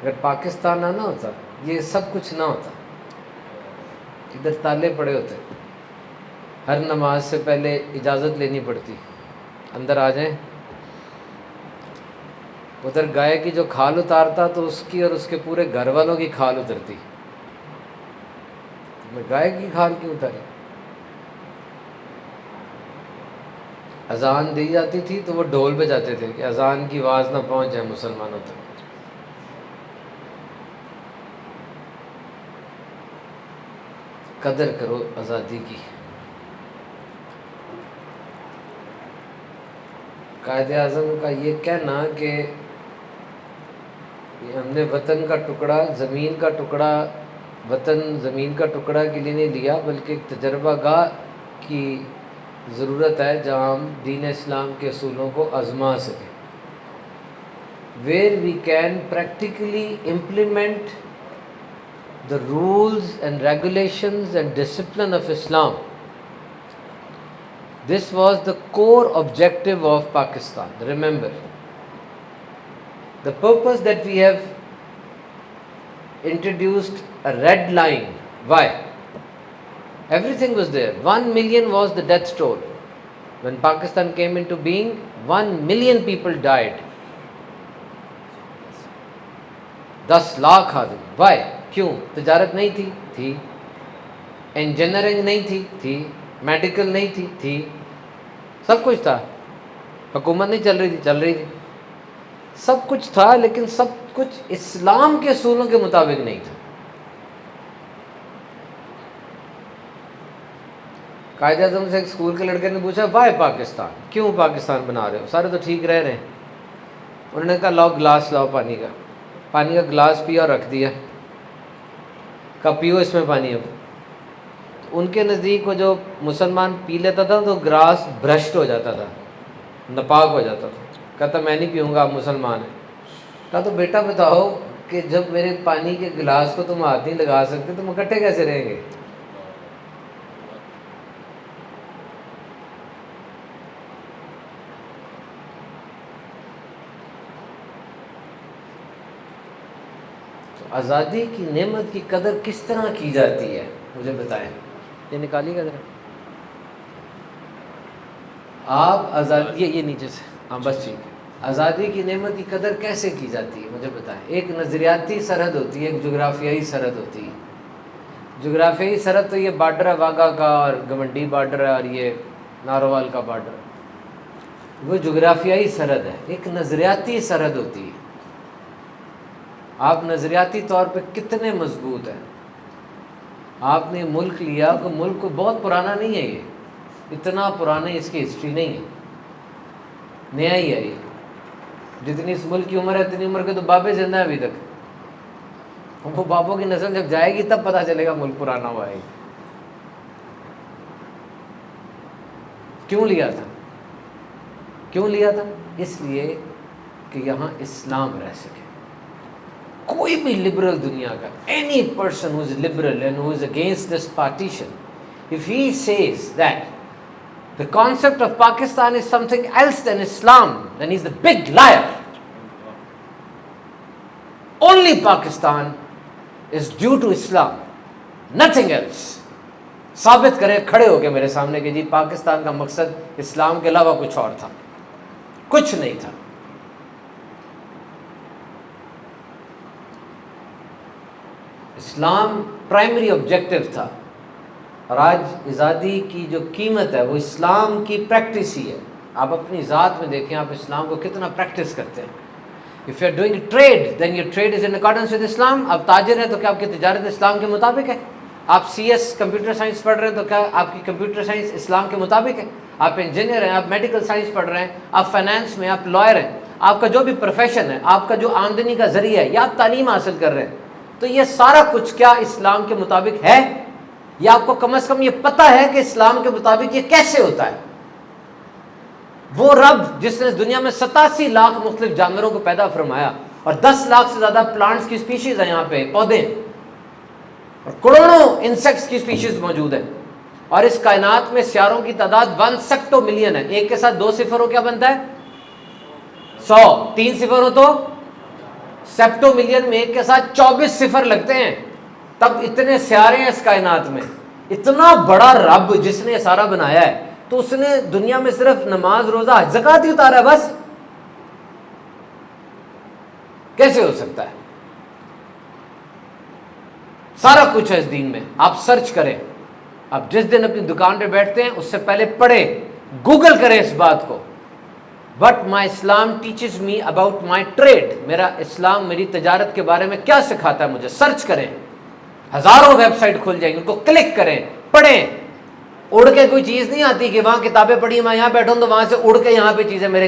اگر پاکستان نہ ہوتا یہ سب کچھ نہ ہوتا. ادھر تالے پڑے ہوتے, ہر نماز سے پہلے اجازت لینی پڑتی, اندر آ جائیں. ادھر گائے کی جو کھال اتارتا تو اس کی اور اس کے پورے گھر والوں کی کھال اترتی. میں گائے کی کھال کیوں اتاری؟ اذان دی جاتی تھی تو وہ ڈھول بجاتے تھے کہ اذان کی آواز نہ پہنچ جائے مسلمانوں تک. قدر کرو آزادی کی. قائد اعظم کا یہ کہنا کہ ہم نے وطن کا ٹکڑا, زمین کا ٹکڑا, وطن زمین کا ٹکڑا کے لیے نہیں لیا بلکہ ایک تجربہ گاہ کی ضرورت ہے جہاں ہم دین اسلام کے اصولوں کو آزما سکیں, where we can practically implement the rules and regulations and discipline of Islam. This was the core objective of Pakistan. Remember, the purpose that we have introduced a red line. Why? Everything was there. 1 million was the death toll. When Pakistan came into being, 1 million people died. 10 lakh آدمی. Why? کیوں؟ تجارت نہیں تھی, تھی. Engineering نہیں تھی, تھی. Medical نہیں تھی, تھی. سب کچھ تھا. حکومت نہیں چل رہی تھی, چل رہی تھی. سب کچھ تھا لیکن سب کچھ اسلام کے اصولوں کے مطابق نہیں تھا. قائد اعظم سے ایک اسکول کے لڑکے نے پوچھا وائی پاکستان, کیوں پاکستان بنا رہے ہو, سارے تو ٹھیک رہ رہے ہیں. انہوں نے کہا لاؤ گلاس لاؤ پانی کا. پانی کا گلاس پیا اور رکھ دیا, کہا پیو اس میں پانی. اب ان کے نزدیک وہ جو مسلمان پی لیتا تھا تو گلاس برشٹ ہو جاتا تھا, ناپاک ہو جاتا تھا. کہتا میں نہیں پیوں گا, آپ مسلمان ہیں. کہا تو بیٹا بتاؤ کہ جب میرے پانی کے گلاس کو تم ہاتھ نہیں لگا سکتے تو ہم اکٹھے کیسے رہیں گے؟ آزادی کی نعمت کی قدر کس طرح کی جاتی ہے مجھے بتائیں. یہ نکالیے گا ذرا آپ. آزادی یہ نیچے سے, ہاں بس ٹھیک ہے. آزادی کی نعمت کی قدر کیسے کی جاتی ہے مجھے بتائیں. ایک نظریاتی سرحد ہوتی ہے, ایک جغرافیائی سرحد ہوتی ہے. جغرافیائی سرحد تو یہ بارڈر ہے واگا کا, اور گمنڈی بارڈر ہے, اور یہ ناروال کا بارڈر. وہ جغرافیائی سرحد ہے. ایک نظریاتی سرحد ہوتی ہے. آپ نظریاتی طور پہ کتنے مضبوط ہیں. آپ نے ملک لیا کہ ملک کو بہت پرانا نہیں ہے, یہ اتنا پرانا اس کی ہسٹری نہیں ہے, نیا ہی ہے یہ. جتنی اس ملک کی عمر ہے اتنی عمر کے تو بابے زندہ ہیں ابھی تک. وہ بابوں کی نسل جب جائے گی تب پتہ چلے گا ملک پرانا ہوا ہے. کیوں لیا تھا؟ کیوں لیا تھا؟ اس لیے کہ یہاں اسلام رہ سکے. کوئی بھی لبرل دنیا کا, any person who is liberal and who is against this partition, if he says that the concept of Pakistan is something else than Islam, then he's the big liar. Only Pakistan is due to Islam, nothing else. ثابت کریں کھڑے ہو کے میرے سامنے کہ جی پاکستان کا مقصد اسلام کے علاوہ کچھ اور تھا. کچھ نہیں تھا. اسلام پرائمری آبجیکٹو تھا. اور آج آزادی کی جو قیمت ہے وہ اسلام کی پریکٹس ہی ہے. آپ اپنی ذات میں دیکھیں آپ اسلام کو کتنا پریکٹس کرتے ہیں. If you are doing trade, then your trade is in accordance with Islam. آپ تاجر ہیں تو کیا آپ کی تجارت اسلام کے مطابق ہے؟ آپ سی ایس کمپیوٹر سائنس پڑھ رہے ہیں تو کیا آپ کی کمپیوٹر سائنس اسلام کے مطابق ہے؟ آپ انجینئر ہیں, آپ میڈیکل سائنس پڑھ رہے ہیں, آپ فائنانس میں, آپ لائر ہیں, آپ کا جو بھی پروفیشن ہے, آپ کا جو آمدنی کا ذریعہ ہے, یا آپ تعلیم حاصل کر رہے ہیں, تو یہ سارا کچھ کیا اسلام کے مطابق ہے؟ یا آپ کو کم از کم یہ پتہ ہے کہ اسلام کے مطابق یہ کیسے ہوتا ہے؟ وہ رب جس نے دنیا میں 87 لاکھ مختلف جانوروں کو پیدا فرمایا, اور 10 لاکھ سے زیادہ پلانٹس کی سپیشیز ہیں, یہاں پہ پودے, اور کروڑوں انسیکٹس کی سپیشیز موجود ہیں, اور اس کائنات میں سیاروں کی تعداد 1 سیکٹو ملین ہے. ایک کے ساتھ 2 صفر ہو کیا بنتا ہے؟ 100. 3 صفر ہو تو سیپٹو ملین میں ایک کے ساتھ 24 صفر لگتے ہیں، تب اتنے سیارے ہیں اس کائنات میں، اتنا بڑا رب جس نے سارا بنایا ہے، تو اس نے دنیا میں صرف نماز روزہ حج زکوٰۃ ہی اتارا ہے بس؟ کیسے ہو سکتا ہے؟ سارا کچھ ہے اس دین میں، آپ سرچ کریں، آپ جس دن اپنی دکان پہ بیٹھتے ہیں اس سے پہلے پڑھیں، گوگل کریں اس بات کو، what my Islam teaches me about my trade, میرا اسلام میری تجارت کے بارے میں کیا سکھاتا ہے مجھے، سرچ کریں، ہزاروں ویب سائٹ کھل جائیں گی، ان کو کلک کریں، پڑھیں۔ اڑ کے کوئی چیز نہیں آتی کہ وہاں کتابیں پڑھی میں یہاں بیٹھوں تو وہاں سے اڑ کے یہاں پہ چیزیں میرے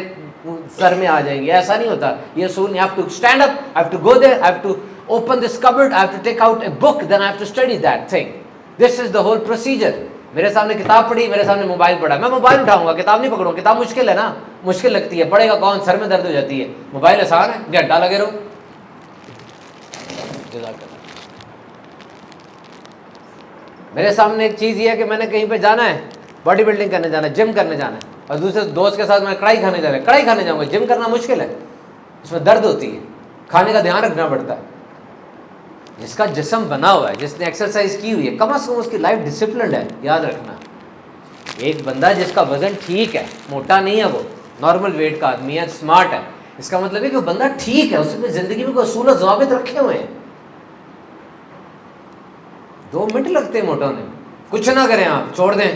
سر میں آ جائیں گی، ایسا نہیں ہوتا۔ یہ اصول، I have to stand up, I have to go there, I have to open this cupboard, I have to take out a book, then I have to study that thing. This is the whole procedure. میرے سامنے کتاب پڑھی، میرے سامنے mobile پڑھا، میں mobile اٹھاؤں گا، کتاب نہیں پکڑوں گا، کتاب مشکل ہے نا، مشکل لگتی ہے، پڑھے گا کون، سر میں درد ہو جاتی ہے، موبائل آسان ہے، گھنٹہ لگے رہو۔ جزاک اللہ۔ میرے سامنے ایک چیز یہ ہے کہ میں نے کہیں پہ جانا ہے، باڈی بلڈنگ کرنے جانا ہے، جم کرنے جانا ہے، اور دوسرے دوست کے ساتھ میں کڑھائی کھانے جا رہا ہے، کڑھائی کھانے جاؤں گا، جم کرنا مشکل ہے، اس میں درد ہوتی ہے، کھانے کا دھیان رکھنا پڑتا ہے۔ جس کا جسم بنا ہوا ہے، جس نے ایکسرسائز کی ہوئی ہے، کم از کم اس کی لائف ڈسپلنڈ ہے، یاد رکھنا۔ ایک بندہ جس کا وزن ٹھیک ہے، موٹا نہیں ہے، وہ نارمل ویٹ کا آدمی ہے، اسمارٹ ہے، اس کا مطلب ہے کہ وہ بندہ ٹھیک ہے، اس نے زندگی میں کوئی اصول و ضوابط رکھے ہوئے ہیں۔ 2 منٹ لگتے ہیں موٹا ہونے میں، کچھ نہ کریں آپ، چھوڑ دیں،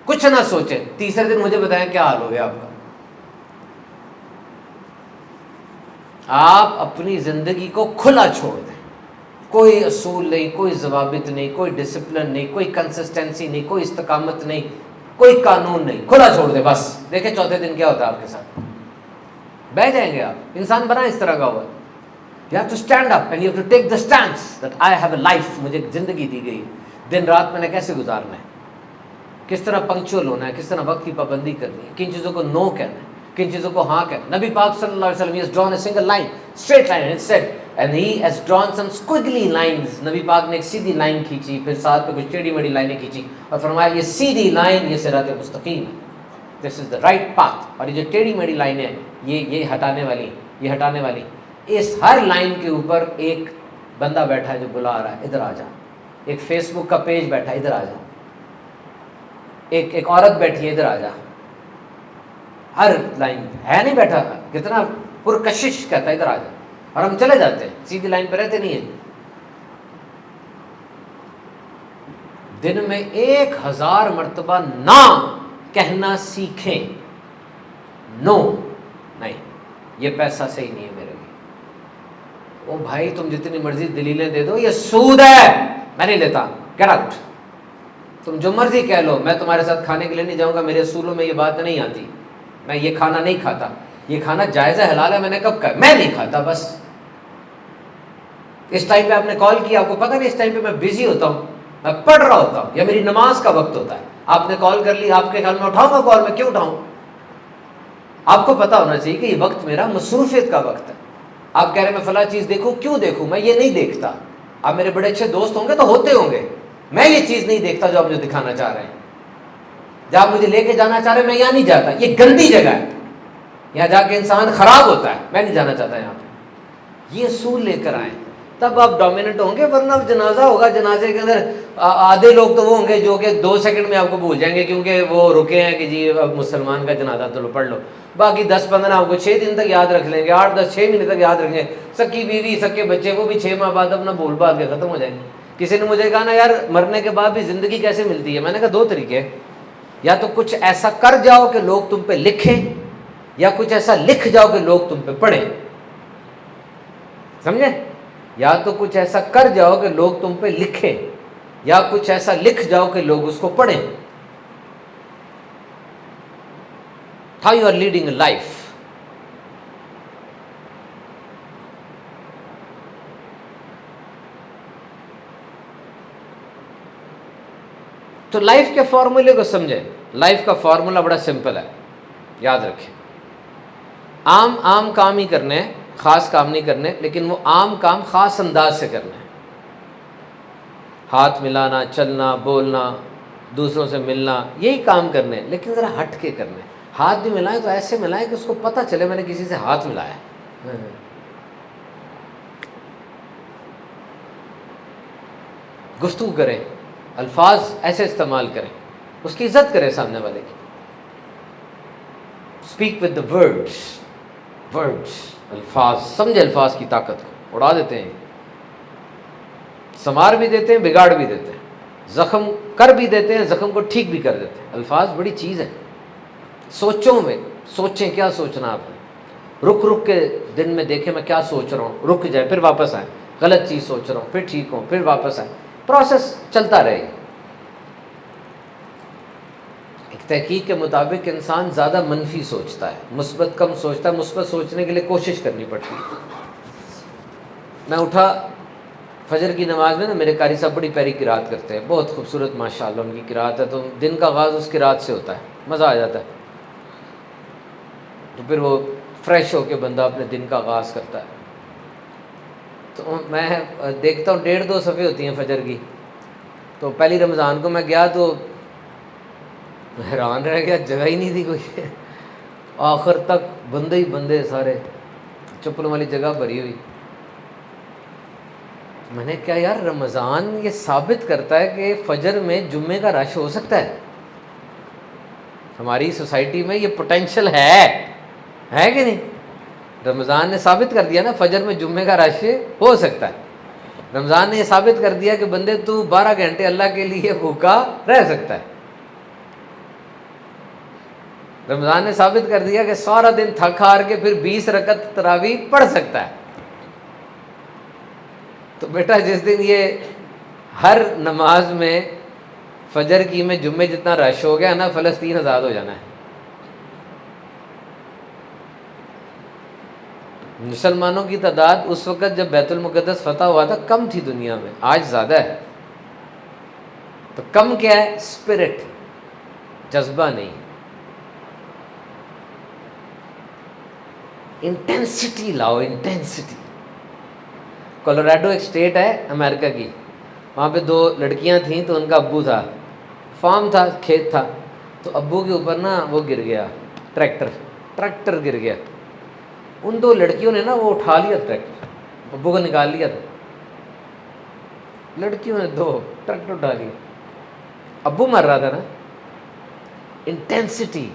کچھ نہ سوچیں، تیسرے دن مجھے بتائیں کیا حال ہو گیا آپ کا۔ آپ اپنی زندگی کو کھلا چھوڑ دیں، کوئی اصول نہیں، کوئی ضوابط نہیں، کوئی ڈسپلن نہیں، کوئی کنسسٹنسی نہیں، کوئی استقامت نہیں، کوئی قانون نہیں، کھلا چھوڑ دیں بس، دیکھیں چوتھے دن کیا ہوتا ہے آپ کے ساتھ، بہ جائیں گے آپ۔ انسان بنا اس طرح کا ہوا ہے، you have to stand up and you have to take the stance that I have a life، مجھے ایک زندگی دی گئی، دن رات میں نے کیسے گزارنا ہے، کس طرح پنکچوئل ہونا ہے، کس طرح وقت کی پابندی کرنی ہے، کن چیزوں کو نو کہنا ہے، کن چیزوں کو ہاں کہنا ہے۔ نبی پاک صلی اللہ علیہ وسلم he has drawn a single line, straight line, and said, and he has drawn some squiggly lines، نبی پاک نے ایک سیدھی لائن کھینچی، پھر ساتھ میں کچھ ٹیڑھی میڑھی لائنیں کھینچی، اور فرمایا یہ سیدھی لائن یہ صراط مستقیم ہے، this is the right path، اور یہ جو ٹیڑھی میڑھی لائنیں یہ ہٹانے والی، یہ ہٹانے والی۔ اس ہر لائن کے اوپر ایک بندہ بیٹھا ہے جو بلا رہا ہے، ادھر آ جا، ایک فیس بک کا پیج بیٹھا ہے، ادھر آ جا، ایک عورت بیٹھی ہے، ادھر آ جا، ہر لائن ہے نہیں بیٹھا، کتنا پرکشش کہتا ہے ادھر آ جا، اور ہم چلے جاتے ہیں، سیدھی لائن پہ رہتے نہیں ہیں۔ دن میں 1000 مرتبہ نہ کہنا سیکھیں، نو نہیں، یہ پیسہ صحیح نہیں ہے میرے لیے، او بھائی تم جتنی مرضی دلیلیں دے دو، یہ سود ہے، میں نہیں لیتا، گیٹ آؤٹ، تم جو مرضی کہہ لو، میں تمہارے ساتھ کھانے کے لیے نہیں جاؤں گا، میرے اصولوں میں یہ بات نہیں آتی، میں یہ کھانا نہیں کھاتا، یہ کھانا جائز ہے، حلال ہے، میں نے کب کہا، میں نہیں کھاتا بس۔ اس ٹائم پہ آپ نے کال کیا، آپ کو پتہ نہیں اس ٹائم پہ میں بزی ہوتا ہوں، میں پڑھ رہا ہوتا ہوں، یا میری نماز کا وقت ہوتا ہے، آپ نے کال کر لی، آپ کے خیال میں اٹھاؤں گا کال، میں کیوں اٹھاؤں؟ آپ کو پتا ہونا چاہیے کہ یہ وقت میرا مصروفیت کا وقت ہے۔ آپ کہہ رہے ہیں میں فلاں چیز دیکھوں، کیوں دیکھوں؟ میں یہ نہیں دیکھتا۔ آپ میرے بڑے اچھے دوست ہوں گے تو ہوتے ہوں گے، میں یہ چیز نہیں دیکھتا جو آپ مجھے دکھانا چاہ رہے ہیں، جہاں آپ مجھے لے کے جانا چاہ رہے ہیں میں یہاں نہیں جاتا، یہ گندی جگہ ہے، یہاں جا کے انسان خراب ہوتا ہے، میں نہیں جانا چاہتا یہاں پہ۔ یہ اصول لے کر آئیں، تب آپ ڈومیننٹ ہوں گے، ورنہ جنازہ ہوگا، جنازے کے اندر آدھے لوگ تو وہ ہوں گے جو کہ 2 سیکنڈ میں آپ کو بھول جائیں گے، کیونکہ وہ رکے ہیں کہ جی اب مسلمان کا جنازہ تو لو پڑھ لو، باقی 10-15 آپ کو 6 دن تک یاد رکھ لیں گے، 8-10 6 مہینے تک یاد رکھیں گے، سکی بیوی سکے بچے وہ بھی 6 ماہ بعد اپنا بھول بھال کے ختم ہو جائیں گے۔ کسی نے مجھے کہا نا یار مرنے کے بعد بھی زندگی کیسے ملتی ہے، میں نے کہا 2 طریقے، یا تو کچھ ایسا کر جاؤ کہ لوگ تم پہ لکھیں، یا کچھ ایسا لکھ جاؤ کہ لوگ تم پہ پڑھیں، سمجھے؟ یا تو کچھ ایسا کر جاؤ کہ لوگ تم پہ لکھیں، یا کچھ ایسا لکھ جاؤ کہ لوگ اس کو پڑھیں۔ How you are leading a life. تو لائف کے فارمولے کو سمجھیں، لائف کا فارمولا بڑا سمپل ہے، یاد رکھیں، عام کام ہی کرنے ہیں، خاص کام نہیں کرنے، لیکن وہ عام کام خاص انداز سے کرنا ہے، ہاتھ ملانا، چلنا، بولنا، دوسروں سے ملنا، یہی کام کرنے ہیں، لیکن ذرا ہٹ کے کرنے ہیں۔ ہاتھ بھی ملائیں تو ایسے ملائیں کہ اس کو پتہ چلے میں نے کسی سے ہاتھ ملایا ہے، گفتگو کریں، الفاظ ایسے استعمال کریں، اس کی عزت کریں سامنے والے کی. اسپیک ود دا ورڈس، الفاظ، سمجھے الفاظ کی طاقت کو. اڑا دیتے ہیں، سنوار بھی دیتے ہیں، بگاڑ بھی دیتے ہیں، زخم کر بھی دیتے ہیں، زخم کو ٹھیک بھی کر دیتے ہیں. الفاظ بڑی چیز ہے. سوچوں میں سوچیں کیا سوچنا آپ نے. رک کے دن میں دیکھیں میں کیا سوچ رہا ہوں، رک جائے پھر واپس آئیں. غلط چیز سوچ رہا ہوں پھر ٹھیک ہوں پھر واپس آئیں. پروسیس چلتا رہے گا. ایک تحقیق کے مطابق انسان زیادہ منفی سوچتا ہے، مثبت کم سوچتا ہے. مثبت سوچنے کے لیے کوشش کرنی پڑتی ہے. میں اٹھا فجر کی نماز میں نا، میرے قاری صاحب بڑی پیاری قرات کرتے ہیں، بہت خوبصورت ماشاءاللہ ان کی قرات ہے. تو دن کا آغاز اس قرات سے ہوتا ہے، مزہ آ جاتا ہے. تو پھر وہ فریش ہو کے بندہ اپنے دن کا آغاز کرتا ہے. تو میں دیکھتا ہوں 1.5-2 صفحے ہوتی ہیں فجر کی. تو پہلی رمضان کو میں گیا تو حیران رہ گیا، جگہ ہی نہیں تھی کوئی. آخر تک بندے ہی بندے سارے، چپل والی جگہ بھری ہوئی. میں نے کہا یار رمضان یہ ثابت کرتا ہے کہ فجر میں جمعے کا رش ہو سکتا ہے. ہماری سوسائٹی میں یہ پوٹینشل ہے کہ نہیں؟ رمضان نے ثابت کر دیا نا، فجر میں جمعے کا رش ہو سکتا ہے. رمضان نے یہ ثابت کر دیا کہ بندے تو 12 گھنٹے اللہ کے لیے بھوکا رہ سکتا ہے. رمضان نے ثابت کر دیا کہ سارا دن تھک ہار کے پھر 20 رکعت تراویح پڑھ سکتا ہے. تو بیٹا جس دن یہ ہر نماز میں فجر کی میں جمعے جتنا رش ہو گیا نا، فلسطین آزاد ہو جانا ہے. مسلمانوں کی تعداد اس وقت جب بیت المقدس فتح ہوا تھا کم تھی دنیا میں، آج زیادہ ہے. تو کم کیا ہے؟ اسپرٹ، جذبہ نہیں، انٹینسٹی لاؤ. انٹینسٹی. کولوراڈو ایک اسٹیٹ ہے امریکہ کی، وہاں پہ 2 لڑکیاں تھیں. تو ان کا ابو تھا، فارم تھا، کھیت تھا. تو ابو کے اوپر نا وہ گر گیا، ٹریکٹر گر گیا. ان 2 لڑکیوں نے نا وہ اٹھا لیا ٹریکٹر، ابو کو نکال لیا تھا. لڑکیوں نے 2 ٹریکٹر اٹھا لیا. ابو مر رہا تھا نا. انٹینسٹی.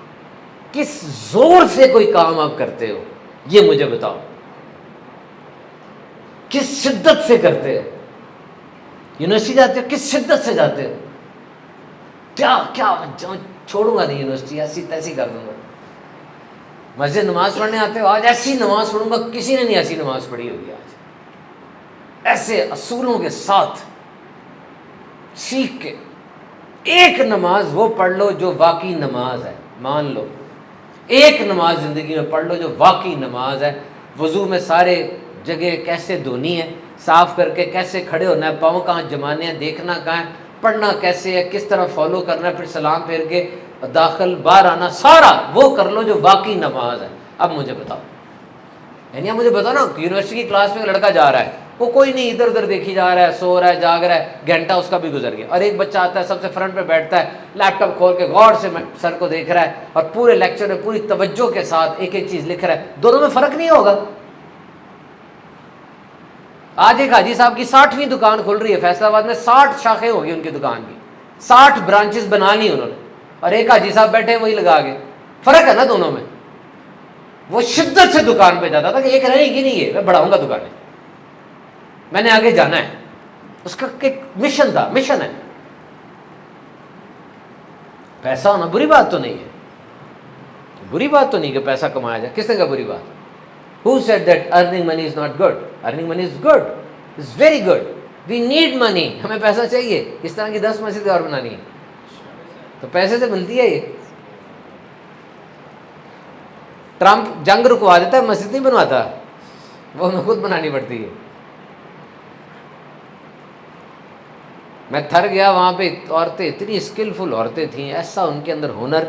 کس زور سے کوئی کام آپ کرتے ہو یہ مجھے بتاؤ، کس شدت سے کرتے ہو. یونیورسٹی جاتے ہو کس شدت سے جاتے ہو. کیا چھوڑوں گا نہیں یونیورسٹی، ایسی تیسی کر دوں گا. مسجد نماز پڑھنے آتے ہو، آج ایسی نماز پڑھوں گا، کسی نے نہیں ایسی نماز پڑھی ہوگی. آج ایسے اصولوں کے ساتھ سیکھ کے ایک نماز وہ پڑھ لو جو واقعی نماز ہے. مان لو ایک نماز زندگی میں پڑھ لو جو واقعی نماز ہے. وضو میں سارے جگہ کیسے دھونی ہے، صاف کر کے کیسے کھڑے ہونا ہے، پاؤں کہاں جمانے ہیں، دیکھنا کہاں ہے، پڑھنا کیسے ہے، کس طرح فالو کرنا ہے، پھر سلام پھیر کے داخل باہر آنا، سارا وہ کر لو جو واقعی نماز ہے. اب مجھے بتاؤ، یعنی اب مجھے بتاؤ نا، یونیورسٹی کی کلاس میں لڑکا جا رہا ہے، وہ کوئی نہیں، ادھر ادھر دیکھی جا رہا ہے، سو رہا ہے، جاگ رہا ہے، گھنٹہ اس کا بھی گزر گیا. اور ایک بچہ آتا ہے سب سے فرنٹ پہ بیٹھتا ہے، لیپ ٹاپ کھول کے غور سے سر کو دیکھ رہا ہے اور پورے لیکچر میں پوری توجہ کے ساتھ ایک ایک چیز لکھ رہا ہے. دونوں میں فرق نہیں ہوگا. آج ایک حاجی صاحب کی 60ویں دکان کھل رہی ہے فیصل آباد میں، 60 شاخیں ہوگی ان کی دکان کی، 60 برانچز بنا لی انہوں نے، اور ایک حاجی صاحب بیٹھے وہی لگا کے. فرق ہے نا دونوں میں. وہ شدت سے دکان پہ جاتا تھا کہ ایک رہے گی نہیں، ہے میں بڑھاؤں گا دکانیں، میں نے آگے جانا ہے. اس کا ایک مشن تھا، مشن ہے. پیسہ ہونا بری بات تو نہیں ہے، بری بات تو نہیں کہ پیسہ کمایا جائے. کس نے کہا بری بات؟ Who said that earning money is not good? Earning money is good. It's very good. We need money. ہمیں پیسہ چاہیے. اس طرح کی 10 مسجدیں اور بنانی ہے تو پیسے سے ملتی ہے. یہ ٹرمپ جنگ رکوا دیتا ہے، مسجد نہیں بنواتا، وہ ہمیں خود بنانی پڑتی ہے. میں تھر گیا وہاں پہ. عورتیں اتنی اسکلفل عورتیں تھیں، ایسا ان کے اندر ہنر،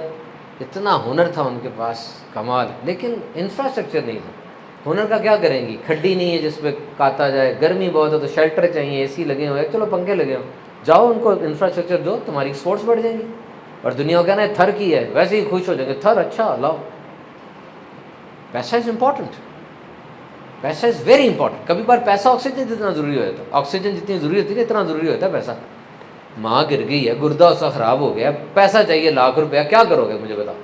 اتنا ہنر تھا ان کے پاس، کمال. لیکن انفراسٹرکچر نہیں تھا. ہنر کا کیا کریں گی؟ کھڈی نہیں ہے جس پہ کاتا جائے، گرمی بہت ہے تو شیلٹر چاہیے، اے سی لگے ہوئے، چلو پنکھے لگے ہو، جاؤ ان کو انفراسٹرکچر دو، تمہاری ایکسپورٹس بڑھ جائیں گی. اور دنیا کو کہنا ہے تھر کی ہے، ویسے ہی خوش ہو جائیں گے. تھر اچھا لاؤ. پیسہ از امپورٹنٹ. پیسہ از ویری امپورٹنٹ. کبھی بار پیسہ آکسیجن جتنا ضروری ہوتا ہے, آکسیجن جتنی ضروری ہوتی ہے اتنا ضروری ہوتا ہے پیسہ. ماں گر گئی ہے, گردہ اس کا خراب ہو گیا, پیسہ چاہیے لاکھ روپیہ, کیا کرو گے مجھے بتاؤ.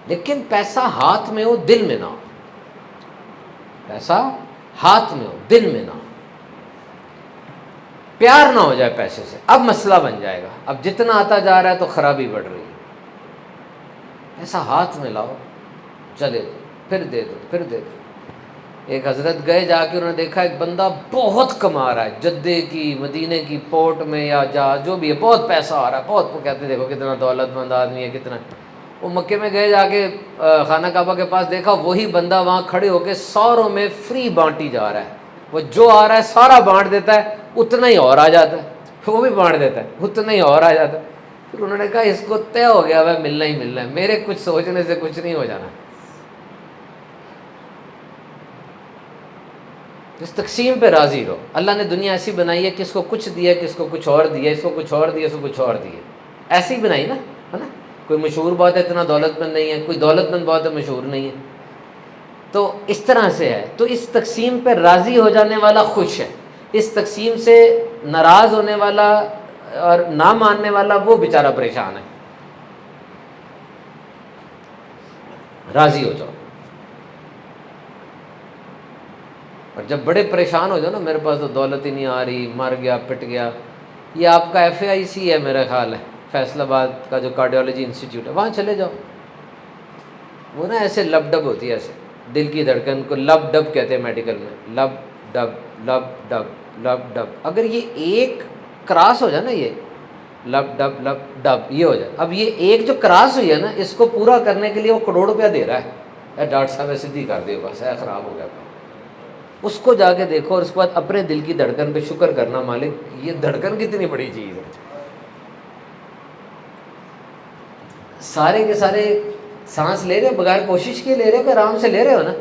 لیکن پیسہ ہاتھ میں ہو دل میں نہ ہو, پیسا ہاتھ میں ہو دل میں نہ ہو, پیار نہ ہو جائے پیسے سے, اب مسئلہ بن جائے گا. اب جتنا آتا جا رہا ہے تو خرابی بڑھ رہی ہے. پیسہ ہاتھ میں لاؤ, چلے دو, پھر دے دو, پھر دے دو. ایک حضرت گئے, جا کے انہوں نے دیکھا ایک بندہ بہت کما رہا ہے, جدے کی مدینے کی پورٹ میں یا جہاز جو بھی ہے, بہت پیسہ آ رہا ہے, بہت. وہ کہتے ہیں دیکھو کتنا دولت مند آدمی ہے, کتنا. وہ مکے میں گئے, جا کے خانہ کعبہ کے پاس دیکھا وہی بندہ وہاں کھڑے ہو کے 100 روپے میں فری بانٹی جا رہا ہے. وہ جو آ رہا ہے سارا بانٹ دیتا ہے, اتنا ہی اور آ جاتا ہے, وہ بھی بانٹ دیتا ہے, اتنا ہی اور آ جاتا ہے. پھر انہوں نے کہا اس کو طے ہو گیا ہے ملنا ہی ملنا ہے, میرے کچھ سوچنے سے کچھ نہیں ہو جانا. اس تقسیم پہ راضی رہو. اللہ نے دنیا ایسی بنائی ہے کہ اس کو کچھ دیا, کس کو کچھ اور دیا, اس کو کچھ اور دیا, اس کو کچھ اور دیا, ایسی ہی بنائی نا, ہے نا. کوئی مشہور بہت ہے اتنا دولت مند نہیں ہے, کوئی دولت مند بہت ہے مشہور نہیں ہے. تو اس طرح سے ہے. تو اس تقسیم پہ راضی ہو جانے والا خوش ہے, اس تقسیم سے ناراض ہونے والا اور نہ ماننے والا وہ بیچارہ پریشان ہے. راضی ہو جاؤ. اور جب بڑے پریشان ہو جاؤ نا, میرے پاس تو دولت ہی نہیں آ رہی, مر گیا پٹ گیا. یہ آپ کا FAIC ہے میرا خیال ہے, فیصل آباد کا جو کارڈیولوجی انسٹیٹیوٹ ہے, وہاں چلے جاؤ. وہ نا ایسے لب ڈب ہوتی ہے, ایسے دل کی دھڑکن کو لب ڈب کہتے ہیں میڈیکل میں, لب ڈب لب ڈب لب ڈب. اگر یہ ایک کراس ہو جائے نا, یہ لب ڈب لب ڈب یہ ہو جائے. اب یہ ایک جو کراس ہوئی ہے نا, اس کو پورا کرنے کے لیے وہ کروڑ روپیہ دے رہا ہے. اے ڈاکٹر صاحب سیدھی کر دے بس, اے خراب ہو گیا. اس کو جا کے دیکھو, اور اس کے بعد اپنے دل کی دھڑکن پہ شکر کرنا, مالک یہ دھڑکن کتنی بڑی چیز ہے. سارے کے سارے سانس لے رہے ہو بغیر کوشش کیے لے رہے ہو کہ آرام سے لے رہے ہو نا,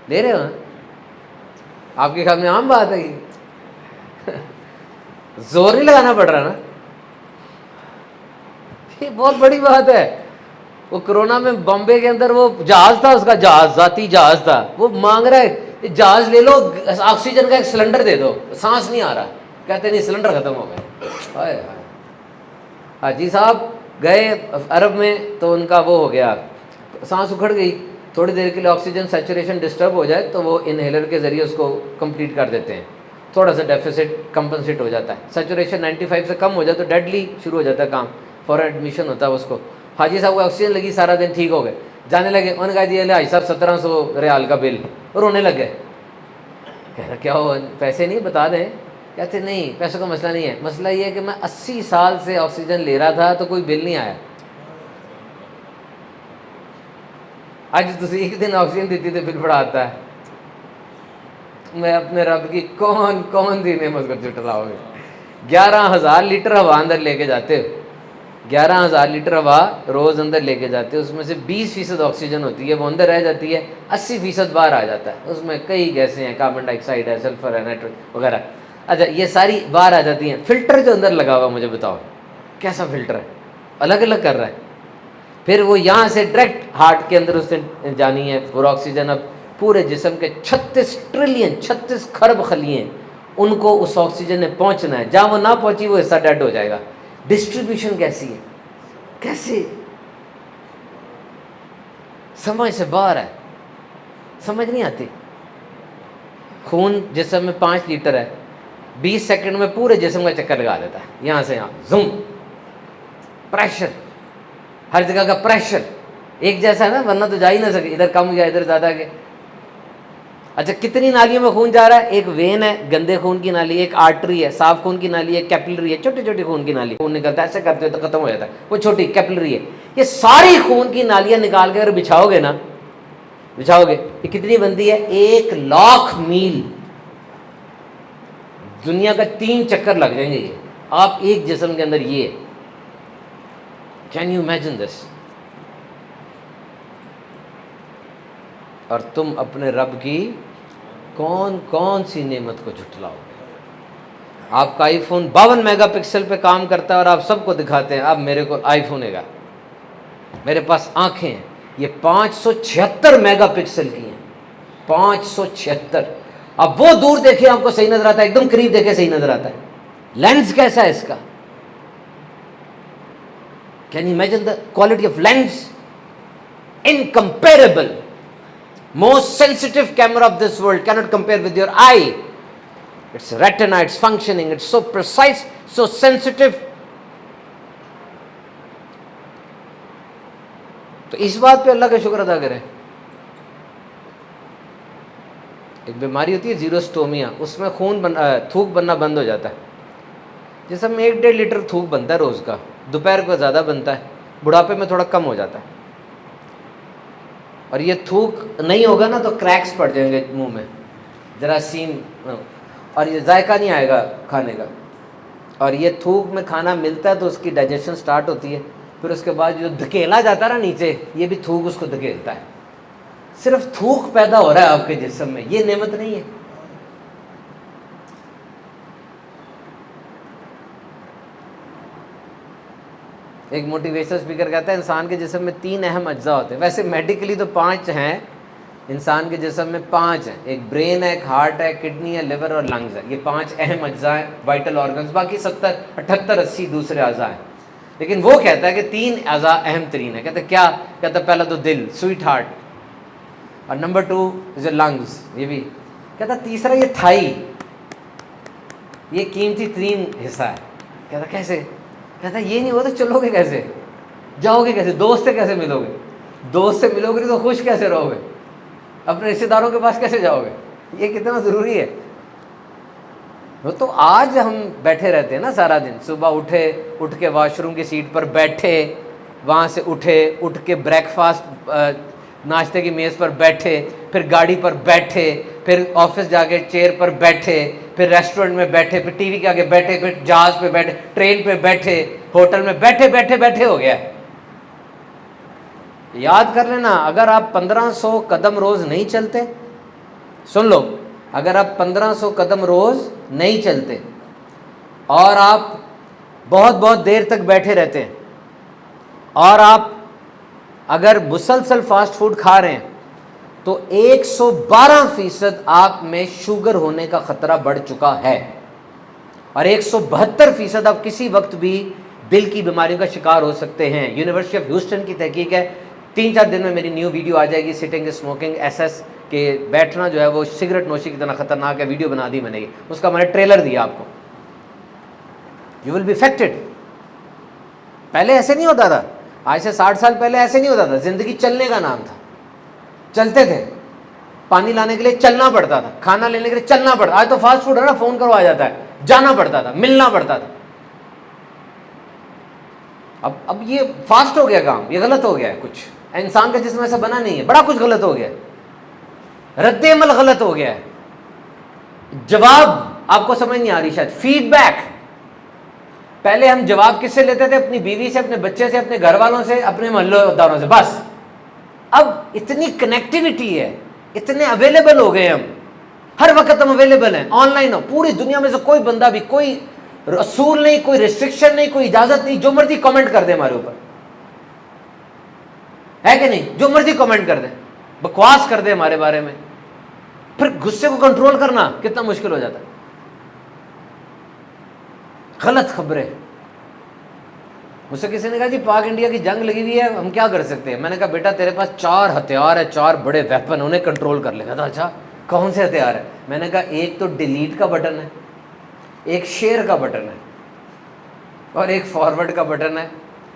لے رہے ہو نا. آپ کے خیال میں عام بات ہے یہ, زور نہیں لگانا پڑ رہا نا, یہ بہت بڑی بات ہے. وہ کرونا میں بامبے کے اندر وہ جہاز تھا, اس کا جہاز ذاتی جہاز تھا, وہ مانگ رہا ہے جہاز لے لو, آکسیجن کا ایک سلنڈر دے دو, سانس نہیں آ رہا. کہتے نہیں سلنڈر ختم ہو گیا. حاجی صاحب گئے عرب میں تو ان کا وہ ہو گیا, سانس اکھڑ گئی. تھوڑی دیر کے لیے آکسیجن سیچوریشن ڈسٹرب ہو جائے تو وہ انہیلر کے ذریعے اس کو کمپلیٹ کر دیتے ہیں, تھوڑا سا ڈیفیسٹ کمپنسیٹ ہو جاتا ہے. سیچوریشن 95 سے کم ہو جائے تو ڈیڈلی شروع ہو جاتا ہے کام, فوراً ایڈمیشن ہوتا ہے اس کو. حاجی صاحب کو آکسیجن لگی, سارا دن ٹھیک ہو گئے, جانے لگے. انہوں نے کہا جی حاجی صاحب 1700 ریال کا بل, اور رونے لگ گئے. کہہ رہا کیا ہو, پیسے نہیں بتا دیں. کہتے نہیں پیسوں کا مسئلہ نہیں ہے, مسئلہ یہ ہے کہ میں 80 سال سے آکسیجن لے رہا تھا تو کوئی بل نہیں آیا. آج تسی ایک دن آکسیجن دیتی تو بل بڑا آتا ہے. میں اپنے رب کی کون کون سی نعمت کو جھٹلاؤ گے. 11,000 لیٹر ہوا اندر لے کے جاتے ہو, 11,000 لیٹر ہوا روز اندر لے کے جاتے ہو, اس میں سے 20% آکسیجن ہوتی ہے, وہ اندر رہ جاتی ہے, 80% باہر آ جاتا ہے. اس میں کئی گیسیں ہیں, کاربن ڈائی آکسائڈ ہے, سلفر ہے, نائٹروجن وغیرہ. اچھا یہ ساری باہر آ جاتی ہیں. فلٹر جو اندر لگا ہوا مجھے بتاؤ کیسا فلٹر ہے, الگ الگ کر رہا ہے. پھر وہ یہاں سے ڈائریکٹ ہارٹ کے اندر اس سے جانی ہے اور آکسیجن. اب پورے جسم کے 36 ٹریلین 36 کھرب خلیے ان کو اس آکسیجن نے پہنچنا ہے, جہاں وہ نہ پہنچی وہ حصہ ڈیڈ ہو جائے گا. ڈسٹریبیوشن کیسی ہے, کیسے سمجھ سے باہر ہے, سمجھ نہیں آتی. خون جسم میں 5 لیٹر ہے, 20 سیکنڈ میں پورے جسم کا چکر لگا دیتا ہے, یہاں سے یہاں زوم. پریشر, ہر جگہ کا پریشر ایک جیسا ہے نا, ورنہ تو جا ہی نہ سکے, ادھر کم یا ادھر زیادہ کے. اچھا کتنی نالیوں میں خون جا رہا ہے, ایک وین ہے گندے خون کی نالی, ایک آرٹری ہے صاف خون کی نالی, ایک کیپلری ہے چھوٹی چھوٹی خون کی نالی, خون نکلتا ہے ایسے کرتے ہو تو ختم ہو جاتا ہے, وہ چھوٹی کیپلری ہے. یہ ساری خون کی نالیاں نکال کے اگر بچھاؤ گے نا, بچھاؤ گے, یہ کتنی بنتی ہے 1,00,000 میل. دنیا کا 3 چکر لگ جائیں گے یہ آپ ایک جسم کے اندر. یہ کین یو امیجن دس. اور تم اپنے رب کی کون کون سی نعمت کو جھٹلاؤ گے. آپ کا آئی فون 52 میگا پکسل پہ کام کرتا ہے اور آپ سب کو دکھاتے ہیں اب میرے کو آئی فون ہے گا, میرے پاس آنکھیں ہیں, یہ 576 میگا پکسل کی ہیں، 576۔ اب وہ دور دیکھیں آپ کو صحیح نظر آتا ہے، ایک دم قریب دیکھیں صحیح نظر آتا ہے۔ لینس کیسا ہے اس کا؟ Can you imagine the quality of lens? Incomparable. Most sensitive camera of this world can't compare with your eye. It's retina, it's functioning, it's so precise, so sensitive. تو اس بات پہ اللہ کا شکر ادا کریں۔ ایک بیماری ہوتی ہے زیروسٹومیا، اس میں تھوک بننا بند ہو جاتا ہے، جسم میں 1-1.5 لیٹر تھوک بنتا ہے روز کا، دوپہر کو زیادہ بنتا ہے، بڑھاپے میں تھوڑا کم ہو جاتا ہے۔ اور یہ تھوک نہیں ہوگا نا تو کریکس پڑ جائیں گے منہ میں، جراثیم، اور یہ ذائقہ نہیں آئے گا کھانے کا۔ اور یہ تھوک میں کھانا ملتا ہے تو اس کی ڈائجیشن سٹارٹ ہوتی ہے، پھر اس کے بعد جو دھکیلا جاتا ہے نا نیچے، یہ بھی تھوک اس کو دھکیلتا ہے۔ صرف تھوک پیدا ہو رہا ہے آپ کے جسم میں، یہ نعمت نہیں ہے؟ ایک موٹیویشنل اسپیکر کہتا ہے انسان کے جسم میں 3 اہم اجزاء ہوتے ہیں، ویسے میڈیکلی تو 5 ہیں، انسان کے جسم میں 5 ہیں، ایک برین ہے، ایک ہارٹ ہے، کڈنی ہے، لیور اور لنگز ہے، یہ 5 اہم اجزاء ہیں، وائٹل آرگنز، باقی 70 78 80 دوسرے اعضاء ہیں۔ لیکن وہ کہتا ہے کہ 3 اعضاء اہم ترین ہیں۔ کہتا ہے کیا؟ کہتا ہے پہلا تو دل، سویٹ ہارٹ، اور نمبر 2 از لنگز، یہ بھی کہتا ہے تیسرا یہ تھائی، یہ قیمتی ترین حصہ ہے۔ کہتا کیسے؟ کہتا ہے یہ نہیں ہو تو چلو گے کیسے، جاؤ گے کیسے، دوست سے کیسے ملو گے، دوست سے ملو گے تو خوش کیسے رہو گے، اپنے رشتے داروں کے پاس کیسے جاؤ گے، یہ کتنا ضروری ہے۔ وہ تو آج ہم بیٹھے رہتے ہیں نا سارا دن، صبح اٹھ کے واش روم کی سیٹ پر بیٹھے، وہاں سے اٹھ کے بریک فاسٹ ناشتے کی میز پر بیٹھے، پھر گاڑی پر بیٹھے، پھر آفس جا کے چیئر پر بیٹھے، پھر ریسٹورنٹ میں بیٹھے، پھر ٹی وی کے آگے بیٹھے، پھر جہاز پہ بیٹھے، ٹرین پہ بیٹھے، ہوٹل میں بیٹھے ہو گیا۔ یاد کر لینا، اگر آپ 1500 قدم روز نہیں چلتے، سن لو، اگر آپ 1500 قدم روز نہیں چلتے اور آپ بہت دیر تک بیٹھے رہتے ہیں، اور آپ اگر مسلسل فاسٹ فوڈ کھا رہے ہیں، تو 112% آپ میں شوگر ہونے کا خطرہ بڑھ چکا ہے، اور 172% آپ کسی وقت بھی دل کی بیماریوں کا شکار ہو سکتے ہیں۔ یونیورسٹی آف ہیوسٹن کی تحقیق ہے، 3-4 دن میں میری نیو ویڈیو آ جائے گی، سٹنگ اسموکنگ ایسس، کہ بیٹھنا جو ہے وہ سگریٹ نوشی کی طرح خطرناک ہے، ویڈیو بنا دی میں نے، اس کا میں نے ٹریلر دیا آپ کو۔ You will be affected. پہلے ایسے نہیں ہوتا تھا، آج سے 60 سال پہلے ایسے نہیں ہوتا تھا، زندگی چلنے کا نام تھا، چلتے تھے، پانی لانے کے لیے چلنا پڑتا تھا، کھانا لینے کے لیے چلنا پڑتا، آج تو فاسٹ فوڈ ہے نا، فون کرو آ جاتا ہے، جانا پڑتا تھا، ملنا پڑتا تھا۔ اب یہ فاسٹ ہو گیا کام، یہ غلط ہو گیا ہے، کچھ انسان کا جسم ایسا بنا نہیں ہے، بڑا کچھ غلط ہو گیا ہے، رد عمل غلط ہو گیا ہے۔ جواب آپ کو سمجھ نہیں آ رہی شاید، فیڈ بیک۔ پہلے ہم جواب کس سے لیتے تھے؟ اپنی بیوی سے، اپنے بچے سے، اپنے گھر والوں سے، اپنے محلے داروں سے، بس۔ اب اتنی کنیکٹیوٹی ہے، اتنے اویلیبل ہو گئے ہم، ہر وقت ہم اویلیبل ہیں، آن لائن ہو، پوری دنیا میں سے کوئی بندہ بھی، کوئی رسول نہیں، کوئی ریسٹرکشن نہیں، کوئی اجازت نہیں، جو مرضی کمنٹ کر دے ہمارے اوپر، ہے کہ نہیں؟ جو مرضی کمنٹ کر دے، بکواس کر دے ہمارے بارے میں، پھر غصے کو کنٹرول کرنا کتنا مشکل ہو جاتا ہے۔ غلط خبریں، مجھ سے کسی نے کہا جی پاک انڈیا کی جنگ لگی ہوئی ہے، ہم کیا کر سکتے ہیں؟ میں نے کہا بیٹا تیرے پاس 4 ہتھیار ہے، 4 بڑے ویپن، انہیں کنٹرول کر لے گا۔ اچھا کون سے ہتھیار ہے؟ میں نے کہا ایک تو ڈیلیٹ کا بٹن ہے، ایک شیئر کا بٹن ہے، اور ایک فارورڈ کا بٹن ہے،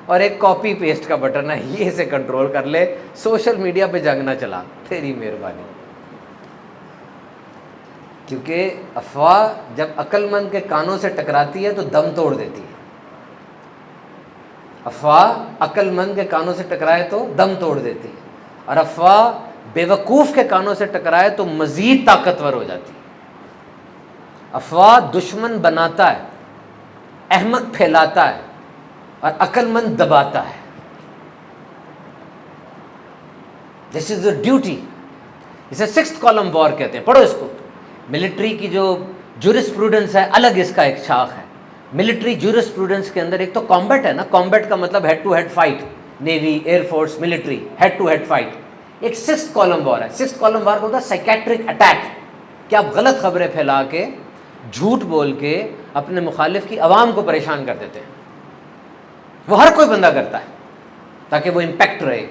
اور ایک کاپی پیسٹ کا بٹن ہے، یہ سے کنٹرول کر لے، سوشل میڈیا پہ جنگ نہ چلا، تیری مہربانی۔ کیونکہ افواہ جب عقل مند کے کانوں سے ٹکراتی ہے تو دم توڑ دیتی ہے، افواہ عقل مند کے کانوں سے ٹکرائے تو دم توڑ دیتی ہے، اور افواہ بے وقوف کے کانوں سے ٹکرائے تو مزید طاقتور ہو جاتی ہے۔ افواہ دشمن بناتا ہے، احمق پھیلاتا ہے، اور عقل مند دباتا ہے۔ دس از اے ڈیوٹی، اسے 6th کالم وار کہتے ہیں، پڑھو اس کو۔ ملٹری کی جو جورسپروڈنس ہے، الگ اس کا ایک شاخ ہے۔ ملٹری جورسپروڈنس کے اندر ایک تو کامبیٹ ہے نا، کامبیٹ کا مطلب head to head fight, navy, air force, military, head to head fight. ایک سکس کالم وار ہے. سکس کالم وار کو ہوتا ہے سائکیٹرک اٹیک، کہ آپ غلط خبریں پھیلا کے، جھوٹ بول کے اپنے مخالف کی عوام کو پریشان کر دیتے ہیں. وہ ہر کوئی بندہ کرتا ہے تاکہ وہ امپیکٹ رہے.